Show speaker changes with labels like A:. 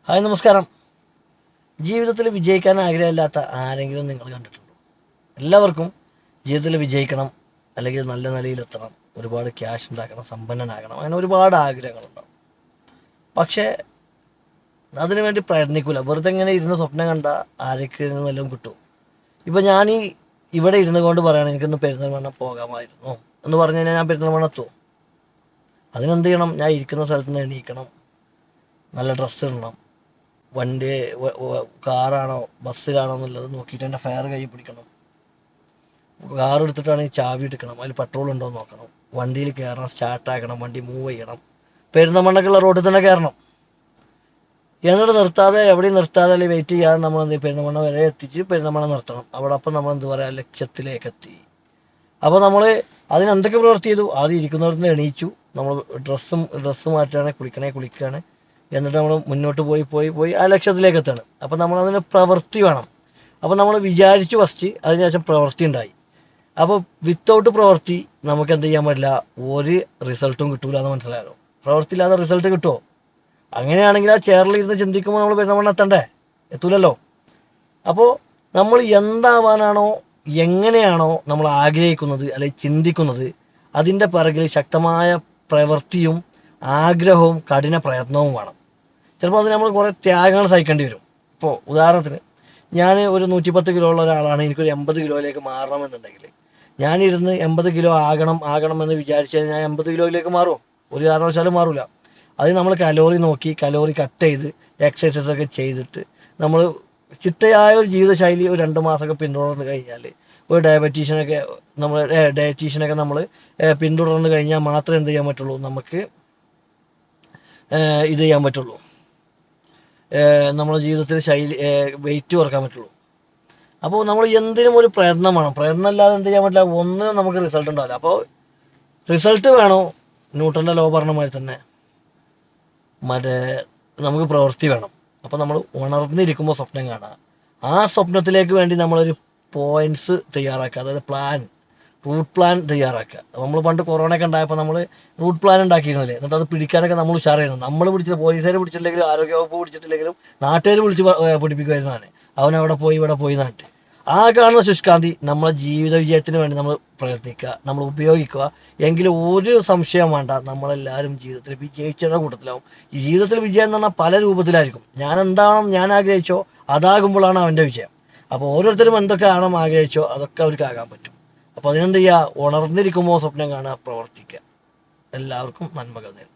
A: Hi നമസ്കാരം. ജീവിതത്തിൽ വിജയിക്കാൻ ആഗ്രഹമില്ലാത്ത ആരെങ്കിലും നിങ്ങൾ കണ്ടിട്ടുണ്ടോ? എല്ലാവർക്കും ജീവിതത്തിൽ വിജയിക്കണം, അല്ലെങ്കിൽ നല്ല നിലയിലെത്തണം, ഒരുപാട് ക്യാഷ് ഉണ്ടാക്കണം, സമ്പന്നനാകണം, അങ്ങനെ ഒരുപാട് ആഗ്രഹങ്ങളുണ്ടാവും. പക്ഷേ അതിനുവേണ്ടി പ്രയത്നിക്കൂല. വെറുതെ ഇങ്ങനെ ഇരുന്ന് സ്വപ്നം കണ്ട ആരൊക്കെയും വല്ലതും കിട്ടും. ഇപ്പൊ ഇവിടെ ഇരുന്ന് കൊണ്ട് പറയുകയാണ് എനിക്കൊന്ന് പെരിന്തൽമണ്ണ പോകാമായിരുന്നു എന്ന് പറഞ്ഞു കഴിഞ്ഞാൽ ഞാൻ പെരിന്തൽമണ്ണ എത്തുമോ? അതിനെന്ത് ചെയ്യണം? ഞാൻ ഇരിക്കുന്ന സ്ഥലത്ത് നിന്ന് എണീക്കണം, നല്ല ഡ്രസ്സ് ഇടണം, വണ്ടി കാറാണോ ബസ്സിലാണോ എന്നുള്ളത് നോക്കിയിട്ട് എൻ്റെ ഫെയർ കൈ പിടിക്കണം. കാർ എടുത്തിട്ടാണെങ്കിൽ ചാവി എടുക്കണം, അതിൽ പെട്രോൾ ഉണ്ടോ എന്ന് നോക്കണം, വണ്ടിയിൽ കയറണം, സ്റ്റാർട്ടാക്കണം, വണ്ടി മൂവ് ചെയ്യണം, പെരുന്തമണ്ണക്കുള്ള റോഡിൽ തന്നെ കയറണം. എന്നിട്ട് നിർത്താതെ, എവിടെയും നിർത്താതെ അല്ലെങ്കിൽ വെയിറ്റ് ചെയ്യാതെ നമ്മൾ എന്ത് ചെയ്യും? പെരുന്തമണ്ണ വരെ എത്തിച്ച് പെരുന്തമണ്ണ നിർത്തണം. അവിടെ അപ്പം നമ്മൾ എന്ത് പറയാ, ലക്ഷ്യത്തിലേക്ക് എത്തി. അപ്പോൾ നമ്മൾ അതിനെന്തൊക്കെ പ്രവൃത്തി ചെയ്തു? ആദ്യം ഇരിക്കുന്നവർക്ക് എണീച്ചു, നമ്മൾ ഡ്രസ്സ് മാറ്റുകയാണ്, കുളിക്കുകയാണ്. എന്നിട്ട് നമ്മൾ മുന്നോട്ട് പോയി പോയി പോയി ആ ലക്ഷ്യത്തിലേക്ക് എത്താണ്. അപ്പം നമ്മൾ അതിന് പ്രവൃത്തി വേണം. അപ്പം നമ്മൾ വിചാരിച്ചു ഫസ്റ്റ്, അതിനുശേഷം പ്രവൃത്തി ഉണ്ടായി. അപ്പോൾ വിത്തൗട്ട് പ്രവൃത്തി നമുക്ക് എന്ത് ചെയ്യാൻ പറ്റില്ല? ഒരു റിസൾട്ടും കിട്ടൂല എന്ന് മനസ്സിലായല്ലോ. പ്രവൃത്തി ഇല്ലാതെ റിസൾട്ട് കിട്ടുമോ? അങ്ങനെയാണെങ്കിൽ ആ ചെയറിൽ ഇരുന്ന് ചിന്തിക്കുമ്പോൾ നമ്മൾ പെരുന്തമണ്ണ എത്തണ്ടേ? എത്തൂലല്ലോ. അപ്പോൾ നമ്മൾ എന്താവാനാണോ, എങ്ങനെയാണോ നമ്മൾ ആഗ്രഹിക്കുന്നത് അല്ലെങ്കിൽ ചിന്തിക്കുന്നത്, അതിൻ്റെ പിറകിൽ ശക്തമായ പ്രവൃത്തിയും ആഗ്രഹവും കഠിന പ്രയത്നവും വേണം. ചിലപ്പോൾ അത് നമ്മൾ കുറേ ത്യാഗങ്ങൾ സഹിക്കേണ്ടി വരും. ഇപ്പോൾ ഉദാഹരണത്തിന്, ഞാൻ ഒരു 110 കിലോ ഉള്ള ഒരാളാണ്, എനിക്കൊരു 80 കിലോയിലേക്ക് മാറണമെന്നുണ്ടെങ്കിൽ ഞാനിരുന്ന് 80 കിലോ ആകണമെന്ന് വിചാരിച്ചു കഴിഞ്ഞാൽ ഞാൻ 80 കിലോയിലേക്ക് മാറുമോ? ഒരു കാരണവശാലും മാറൂല. അത് നമ്മൾ കലോറി നോക്കി, കലോറി കട്ട് ചെയ്ത്, എക്സസൈസ് ഒക്കെ ചെയ്തിട്ട് നമ്മൾ ചിട്ടയായ ഒരു ജീവിതശൈലി ഒരു 2 മാസമൊക്കെ പിന്തുടർന്ന് കഴിഞ്ഞാൽ, ഒരു ഡയറ്റീഷ്യനൊക്കെ നമ്മൾ പിന്തുടർന്ന് കഴിഞ്ഞാൽ മാത്രമേ എന്ത് ചെയ്യാൻ പറ്റുള്ളൂ? നമുക്ക് ഇത് ചെയ്യാൻ പറ്റുള്ളൂ. നമ്മുടെ ജീവിതത്തിൽ വെയിറ്റ് കുറക്കാൻ പറ്റുള്ളൂ. അപ്പോൾ നമ്മൾ എന്തിനും ഒരു പ്രയത്നം വേണം. പ്രയത്നം അല്ലാതെ എന്ത് ചെയ്യാൻ പറ്റില്ല? ഒന്നിനും നമുക്ക് റിസൾട്ട് ഉണ്ടാവില്ല. അപ്പോൾ റിസൾട്ട് വേണോ? ന്യൂട്ടന്റെ ലോ പറഞ്ഞ മാതിരി തന്നെ മറ്റേ നമുക്ക് പ്രവൃത്തി വേണം. അപ്പോൾ നമ്മൾ ഉണർന്നിരിക്കുമ്പോൾ സ്വപ്നം കാണുക, ആ സ്വപ്നത്തിലേക്ക് വേണ്ടി നമ്മളൊരു പോയിന്റ്സ് തയ്യാറാക്കുക, അതായത് റൂട്ട് പ്ലാൻ തയ്യാറാക്കുക. നമ്മൾ പണ്ട് കൊറോണയൊക്കെ ഉണ്ടായപ്പോൾ നമ്മൾ റൂട്ട് പ്ലാൻ ഉണ്ടാക്കിയിരുന്നില്ലേ? എന്നിട്ട് അത് പിടിക്കാനൊക്കെ നമ്മൾ ഉഷാറായിരുന്നു. നമ്മൾ പിടിച്ചിട്ട്, പോലീസുകാർ പിടിച്ചിട്ടില്ലെങ്കിലും ആരോഗ്യവകുപ്പ് പിടിച്ചിട്ടില്ലെങ്കിലും നാട്ടുകാർ പിടിപ്പിക്കുമായിരുന്നാണ്. അവൻ അവിടെ പോയി ഇവിടെ പോയി നാട്ട്. ആ കാണുന്ന ശുഷ്കാന്തി നമ്മളെ ജീവിത വിജയത്തിന് വേണ്ടി നമ്മൾ പ്രയത്നിക്കുക, നമ്മൾ ഉപയോഗിക്കുക. എങ്കിലും ഒരു സംശയം വേണ്ട, നമ്മളെല്ലാവരും ജീവിതത്തിൽ വിജയിച്ചവരുടെ കൂട്ടത്തിലാവും. ഈ ജീവിതത്തിൽ വിജയം എന്ന് പറഞ്ഞാൽ പല രൂപത്തിലായിരിക്കും. ഞാൻ ആഗ്രഹിച്ചോ അതാകുമ്പോഴാണ് അവൻ്റെ വിജയം. അപ്പോൾ ഓരോരുത്തരും എന്തൊക്കെ ആണോ ആഗ്രഹിച്ചോ അതൊക്കെ അവർക്ക് ആകാൻ പറ്റും. അപ്പോൾ അതിനെന്ത് ചെയ്യുക? ഉണർന്നിരിക്കുമ്പോൾ സ്വപ്നം കാണുക, പ്രവർത്തിക്കുക. എല്ലാവർക്കും നന്മകൾ നേരും.